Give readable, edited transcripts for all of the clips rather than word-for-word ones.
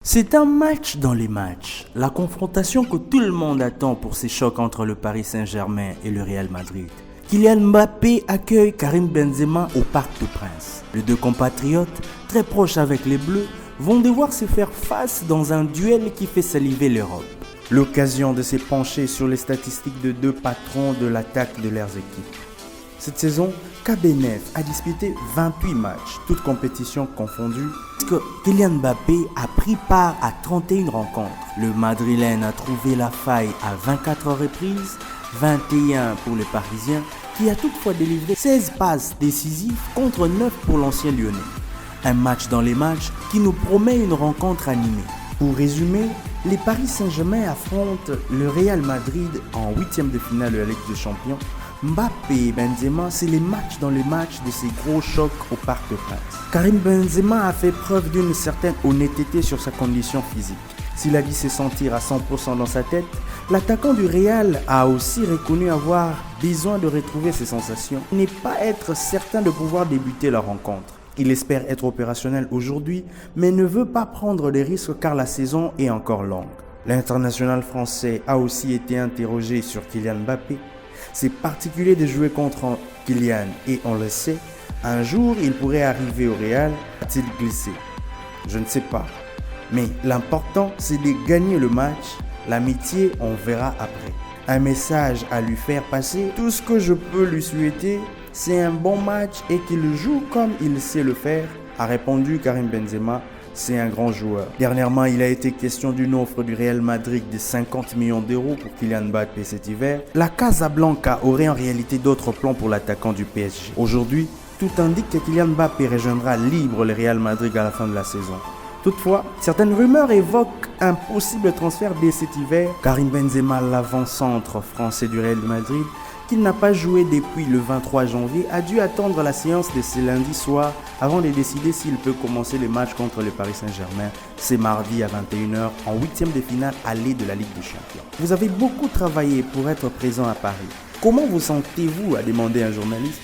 C'est un match dans les matchs, la confrontation que tout le monde attend pour ces chocs entre le Paris Saint-Germain et le Real Madrid. Kylian Mbappé accueille Karim Benzema au Parc des Princes. Les deux compatriotes, très proches avec les Bleus, vont devoir se faire face dans un duel qui fait saliver l'Europe. L'occasion de se pencher sur les statistiques de deux patrons de l'attaque de leurs équipes. Cette saison, KB9 a disputé 28 matchs, toutes compétitions confondues, puisque Kylian Mbappé a pris part à 31 rencontres. Le Madrilène a trouvé la faille à 24 reprises, 21 pour les Parisiens, qui a toutefois délivré 16 passes décisives contre 9 pour l'ancien Lyonnais. Un match dans les matchs qui nous promet une rencontre animée. Pour résumer, les Paris Saint-Germain affrontent le Real Madrid en 8e de finale de la Ligue des Champions. Mbappé et Benzema, c'est les matchs dans les matchs de ces gros chocs au Parc des Princes. Karim Benzema a fait preuve d'une certaine honnêteté sur sa condition physique. S'il a dit se sentir à 100% dans sa tête, l'attaquant du Real a aussi reconnu avoir besoin de retrouver ses sensations, n'est pas être certain de pouvoir débuter la rencontre. Il espère être opérationnel aujourd'hui, mais ne veut pas prendre des risques car la saison est encore longue. L'international français a aussi été interrogé sur Kylian Mbappé. C'est particulier de jouer contre Kylian et on le sait, un jour il pourrait arriver au Real, a-t-il glissé? Je ne sais pas. Mais l'important c'est de gagner le match, l'amitié on verra après. Un message à lui faire passer, tout ce que je peux lui souhaiter, c'est un bon match et qu'il joue comme il sait le faire, a répondu Karim Benzema. C'est un grand joueur. Dernièrement, il a été question d'une offre du Real Madrid de 50 millions d'euros pour Kylian Mbappé cet hiver. La Casablanca aurait en réalité d'autres plans pour l'attaquant du PSG. Aujourd'hui, tout indique que Kylian Mbappé rejoindra libre le Real Madrid à la fin de la saison. Toutefois, certaines rumeurs évoquent un possible transfert dès cet hiver. Karim Benzema, l'avant-centre français du Real Madrid, qui n'a pas joué depuis le 23 janvier, a dû attendre la séance de ce lundi soir avant de décider s'il peut commencer les matchs contre le Paris Saint-Germain. C'est mardi à 21h en 8e de finale aller de la Ligue des Champions. Vous avez beaucoup travaillé pour être présent à Paris. Comment vous sentez-vous, a demandé un journaliste.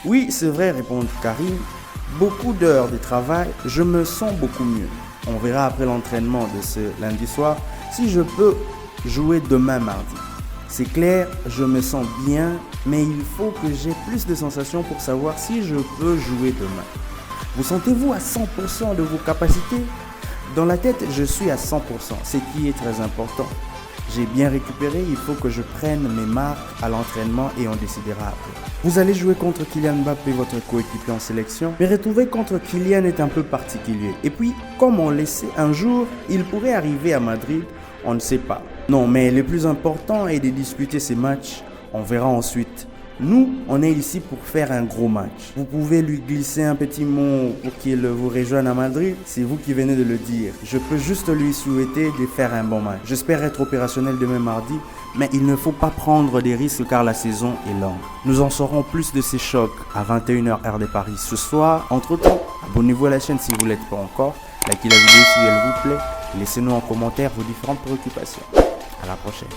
Oui, c'est vrai, répond Karim. Beaucoup d'heures de travail, je me sens beaucoup mieux. On verra après l'entraînement de ce lundi soir si je peux jouer demain mardi. C'est clair, je me sens bien, mais il faut que j'ai plus de sensations pour savoir si je peux jouer demain. Vous sentez-vous à 100% de vos capacités? Dans la tête, je suis à 100%, ce qui est très important. J'ai bien récupéré, il faut que je prenne mes marques à l'entraînement et on décidera après. Vous allez jouer contre Kylian Mbappé, votre coéquipier en sélection, mais retrouver contre Kylian est un peu particulier. Et puis, comme on le sait, un jour, il pourrait arriver à Madrid, on ne sait pas. Non, mais le plus important est de disputer ces matchs. On verra ensuite. Nous, on est ici pour faire un gros match. Vous pouvez lui glisser un petit mot pour qu'il vous rejoigne à Madrid. C'est vous qui venez de le dire. Je peux juste lui souhaiter de faire un bon match. J'espère être opérationnel demain mardi, mais il ne faut pas prendre des risques car la saison est longue. Nous en saurons plus de ces chocs à 21h heure de Paris ce soir. Entre-temps, abonnez-vous à la chaîne si vous ne l'êtes pas encore. Likez la vidéo si elle vous plaît. Laissez-nous en commentaire vos différentes préoccupations. À la prochaine.